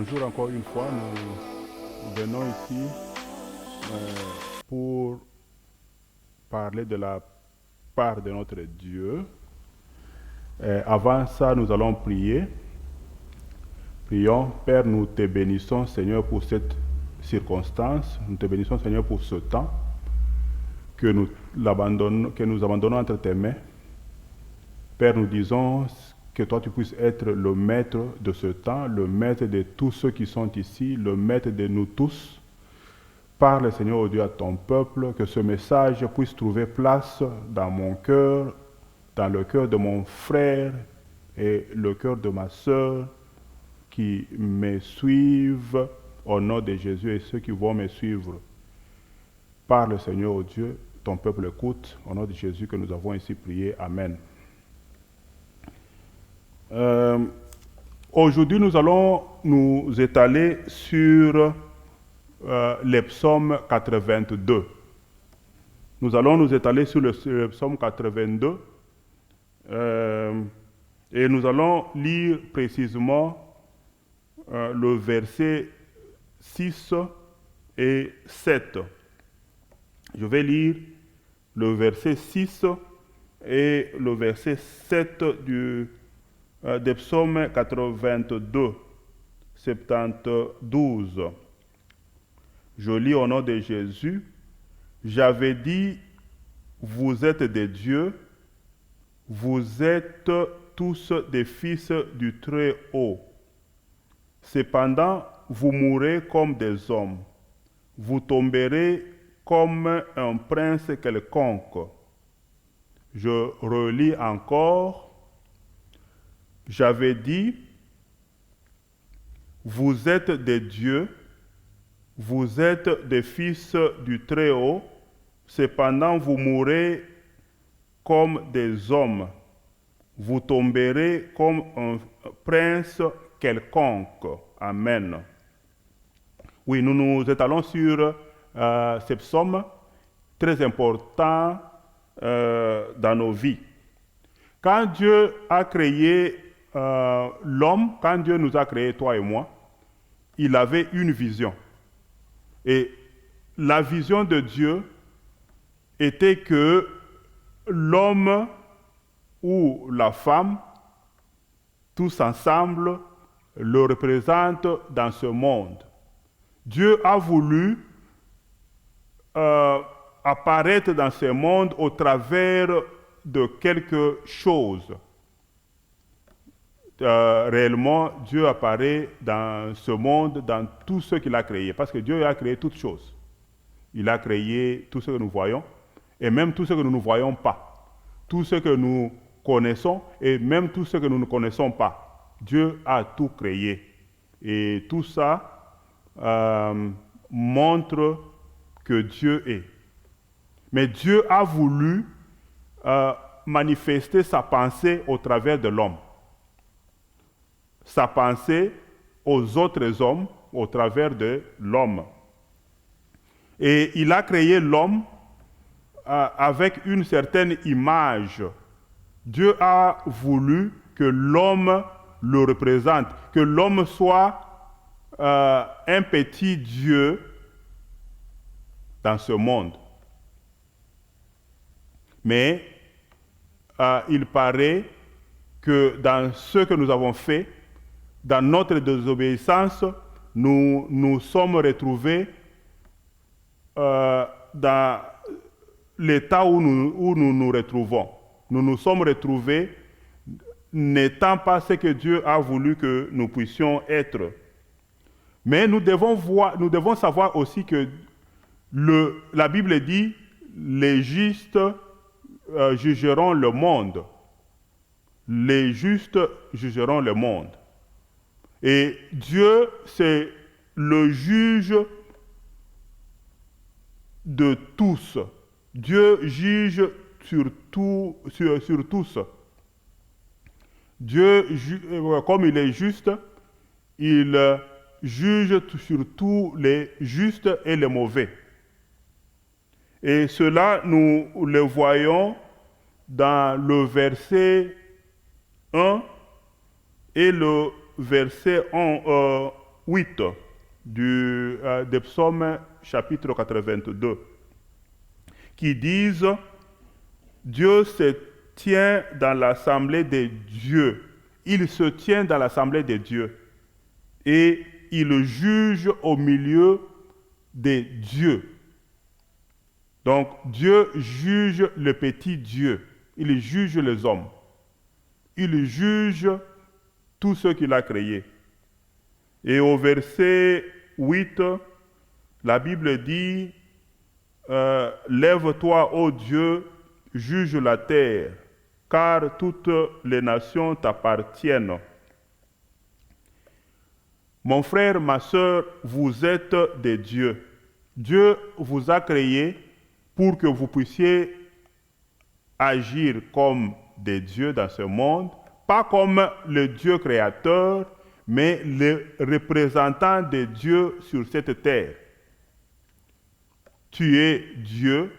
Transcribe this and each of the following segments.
Bonjour encore une fois, nous venons ici pour parler de la part de notre Dieu. Avant ça, nous allons prier. Prions, Père, nous te bénissons, Seigneur, pour cette circonstance. Nous te bénissons, Seigneur, pour ce temps que nous abandonnons entre tes mains. Père, nous disons que toi, tu puisses être le maître de ce temps, le maître de tous ceux qui sont ici, le maître de nous tous. Parle, Seigneur, au Dieu, à ton peuple, que ce message puisse trouver place dans mon cœur, dans le cœur de mon frère et le cœur de ma sœur qui me suivent au nom de Jésus et ceux qui vont me suivre. Parle, Seigneur, au Dieu, ton peuple écoute, au nom de Jésus que nous avons ici prié. Amen. Aujourd'hui, nous allons nous étaler sur les psaumes 82. Nous allons nous étaler sur le psaume 82 et nous allons lire précisément le verset 6 et 7. Je vais lire le verset 6 et le verset 7 des psaumes 82, 72. Je lis au nom de Jésus. J'avais dit, vous êtes des dieux, vous êtes tous des fils du Très-Haut. Cependant, vous mourrez comme des hommes, vous tomberez comme un prince quelconque. Je relis encore. J'avais dit, vous êtes des dieux, vous êtes des fils du Très-Haut, cependant vous mourrez comme des hommes, vous tomberez comme un prince quelconque. Amen. Oui, nous nous étalons sur ces psaumes très importants dans nos vies. Quand Dieu a créé l'homme, quand Dieu nous a créé, toi et moi, il avait une vision. Et la vision de Dieu était que l'homme ou la femme, tous ensemble, le représentent dans ce monde. Dieu a voulu apparaître dans ce monde au travers de quelque chose. Réellement, Dieu apparaît dans ce monde, dans tout ce qu'il a créé, parce que Dieu a créé toutes choses. Il a créé tout ce que nous voyons, et même tout ce que nous ne voyons pas, tout ce que nous connaissons, et même tout ce que nous ne connaissons pas. Dieu a tout créé. Et tout ça montre que Dieu est. Mais Dieu a voulu manifester sa pensée au travers de l'homme. Sa pensée aux autres hommes au travers de l'homme. Et il a créé l'homme avec une certaine image. Dieu a voulu que l'homme le représente, que l'homme soit un petit Dieu dans ce monde. Mais il paraît que dans ce que nous avons fait, dans notre désobéissance, nous nous sommes retrouvés dans l'état où nous nous retrouvons. Nous nous sommes retrouvés n'étant pas ce que Dieu a voulu que nous puissions être. Mais nous devons savoir aussi que la Bible dit, les justes jugeront le monde. Les justes jugeront le monde. Et Dieu, c'est le juge de tous. Dieu juge sur tous. Dieu, comme il est juste, il juge sur tous les justes et les mauvais. Et cela, nous le voyons dans le verset 1 et le verset 8 des psaumes chapitre 82 qui disent Dieu se tient dans l'assemblée des dieux. Il se tient dans l'assemblée des dieux et il juge au milieu des dieux. Donc Dieu juge le petit Dieu. Il juge les hommes. Il juge tous ceux qu'il a créés. Et au verset 8, la Bible dit Lève-toi, ô Dieu, juge la terre, car toutes les nations t'appartiennent. Mon frère, ma sœur, vous êtes des dieux. Dieu vous a créés pour que vous puissiez agir comme des dieux dans ce monde, pas comme le Dieu créateur, mais le représentant de Dieu sur cette terre. Tu es Dieu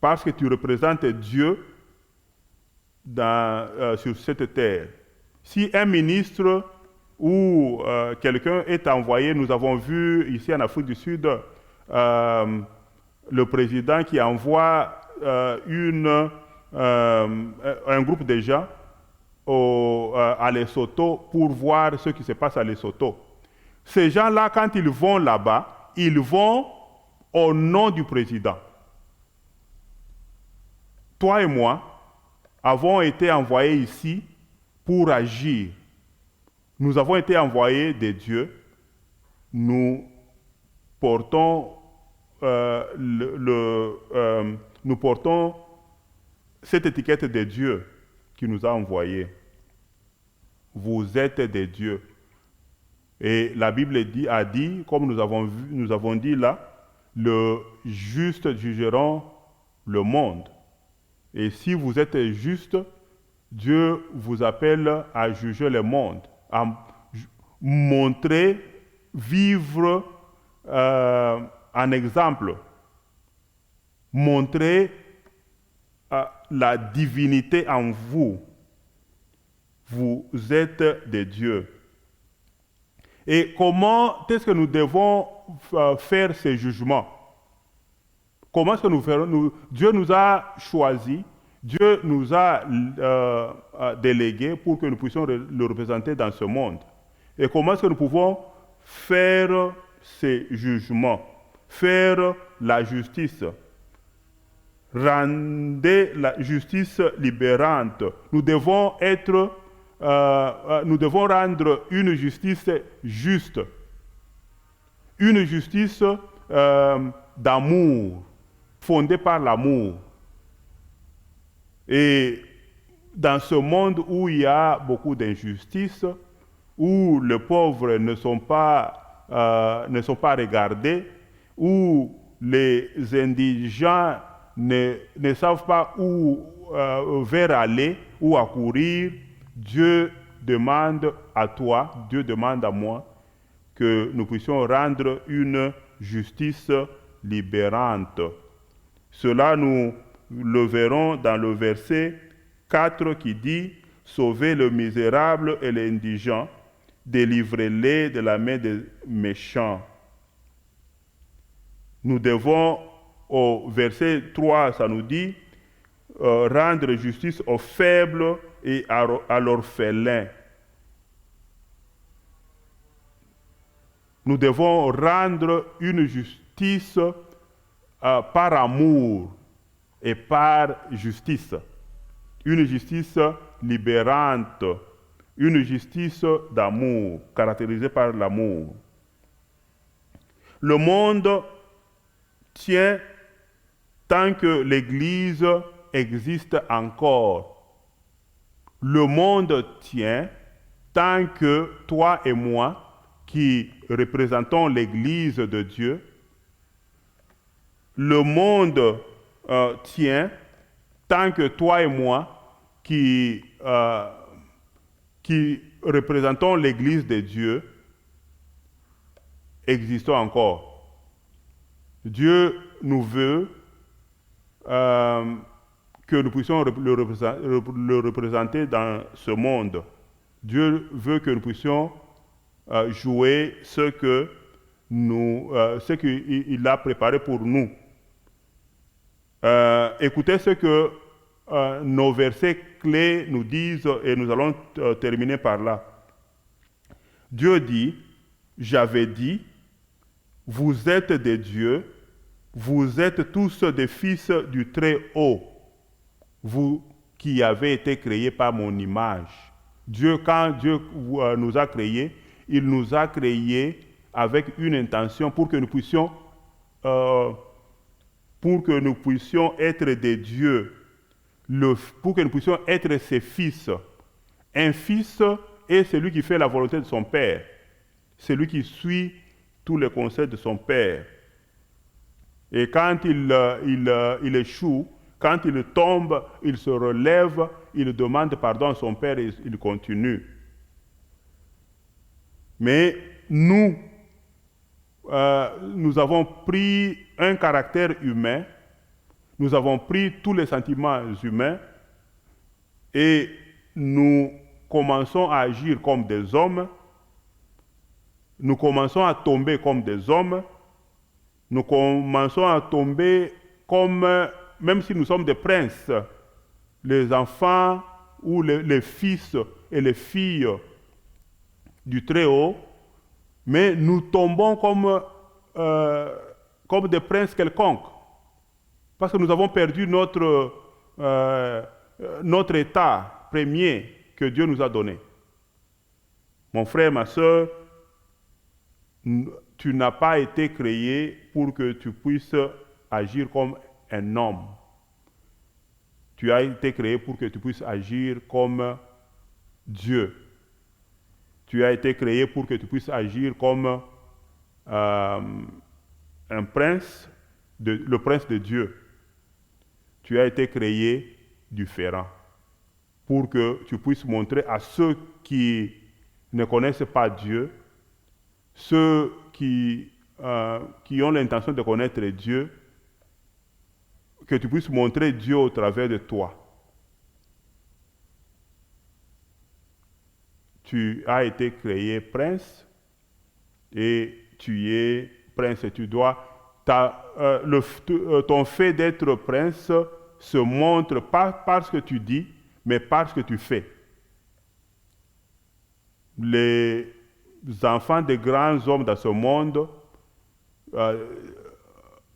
parce que tu représentes Dieu sur cette terre. Si un ministre ou quelqu'un est envoyé, nous avons vu ici en Afrique du Sud le président qui envoie un groupe de gens à Lesotho pour voir ce qui se passe à Lesotho. Ces gens-là, quand ils vont là-bas, ils vont au nom du président. Toi et moi avons été envoyés ici pour agir. Nous avons été envoyés de Dieu. Nous portons, nous portons cette étiquette de Dieu qui nous a envoyés. Vous êtes des dieux. Et la Bible a dit, comme nous avons dit là, le juste jugeront le monde. Et si vous êtes juste, Dieu vous appelle à juger le monde, à montrer, vivre un exemple, montrer la divinité en vous. Vous êtes des dieux. Et comment est-ce que nous devons faire ces jugements? Comment est-ce que nous ferons? Dieu nous a choisis, Dieu nous a délégués pour que nous puissions le représenter dans ce monde. Et comment est-ce que nous pouvons faire ces jugements, faire la justice? Rendez la justice libérante. Nous devons rendre une justice juste, une justice d'amour, fondée par l'amour. Et dans ce monde où il y a beaucoup d'injustices, où les pauvres ne sont pas regardés, où les indigents ne savent pas où vers aller, où accourir, Dieu demande à toi, Dieu demande à moi que nous puissions rendre une justice libérante. Cela, nous le verrons dans le verset 4 qui dit « Sauvez le misérable et l'indigent, délivrez-les de la main des méchants. » Nous devons, au verset 3, ça nous dit rendre justice aux faibles et à l'orphelin. Nous devons rendre une justice par amour et par justice. Une justice libérante, une justice d'amour, caractérisée par l'amour. Le monde tient tant que l'Église existe encore. Le monde tient tant que toi et moi, qui représentons l'Église de Dieu, le monde tient tant que toi et moi, qui représentons l'Église de Dieu, existons encore. Dieu nous veut que nous puissions le représenter dans ce monde. Dieu veut que nous puissions jouer ce qu'il a préparé pour nous. Écoutez ce que nos versets clés nous disent et nous allons terminer par là. Dieu dit, j'avais dit, vous êtes des dieux, vous êtes tous des fils du Très-Haut, vous qui avez été créés par mon image. Quand Dieu nous a créés, il nous a créés avec une intention pour que nous puissions être des dieux, pour que nous puissions être ses fils. Un fils est celui qui fait la volonté de son père, celui qui suit tous les conseils de son père. Et quand il échoue, quand il tombe, il se relève, il demande pardon à son père et il continue. Mais nous avons pris un caractère humain, nous avons pris tous les sentiments humains et nous commençons à agir comme des hommes, nous commençons à tomber comme des hommes, nous commençons à tomber comme, même si nous sommes des princes, les enfants ou les fils et les filles du Très-Haut, mais nous tombons comme des princes quelconques, parce que nous avons perdu notre état premier que Dieu nous a donné. Mon frère, ma soeur, tu n'as pas été créé pour que tu puisses agir comme un homme. Tu as été créé pour que tu puisses agir comme Dieu. Tu as été créé pour que tu puisses agir comme un prince, le prince de Dieu. Tu as été créé différent pour que tu puisses montrer à ceux qui ne connaissent pas Dieu, ceux qui ont l'intention de connaître Dieu, que tu puisses montrer Dieu au travers de toi. Tu as été créé prince et tu es prince. Tu dois, ton fait d'être prince se montre pas par ce que tu dis, mais par ce que tu fais. Les enfants des grands hommes dans ce monde,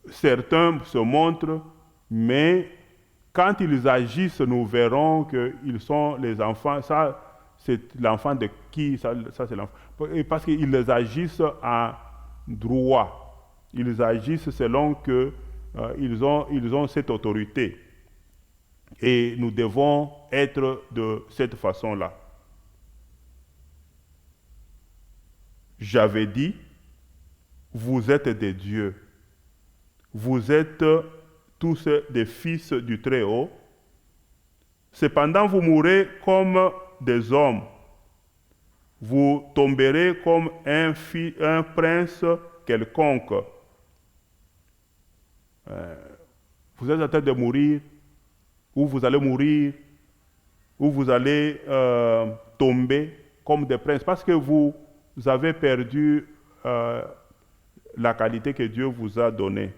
certains se montrent, mais quand ils agissent, nous verrons qu'ils sont les enfants. Ça, c'est l'enfant de qui? Ça c'est l'enfant. Parce qu'ils agissent en droit. Ils agissent selon que ils ont cette autorité. Et nous devons être de cette façon-là. J'avais dit, vous êtes des dieux. Vous êtes tous des fils du Très-Haut. Cependant, vous mourrez comme des hommes. Vous tomberez comme un prince quelconque. Vous êtes en train de mourir, ou vous allez mourir, ou vous allez tomber comme des princes, parce que vous avez perdu la qualité que Dieu vous a donnée.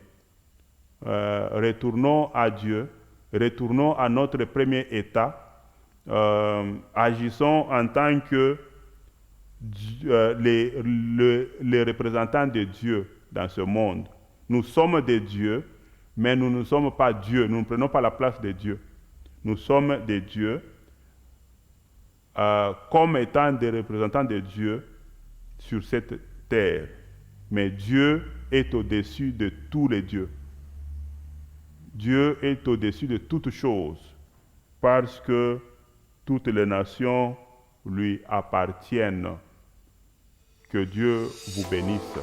Retournons à Dieu, retournons à notre premier état, agissons en tant que les représentants de Dieu dans ce monde. Nous sommes des dieux, mais nous ne sommes pas Dieu, nous ne prenons pas la place de Dieu. Nous sommes des dieux comme étant des représentants de Dieu sur cette terre. Mais Dieu est au-dessus de tous les dieux. Dieu est au-dessus de toutes choses parce que toutes les nations lui appartiennent. Que Dieu vous bénisse.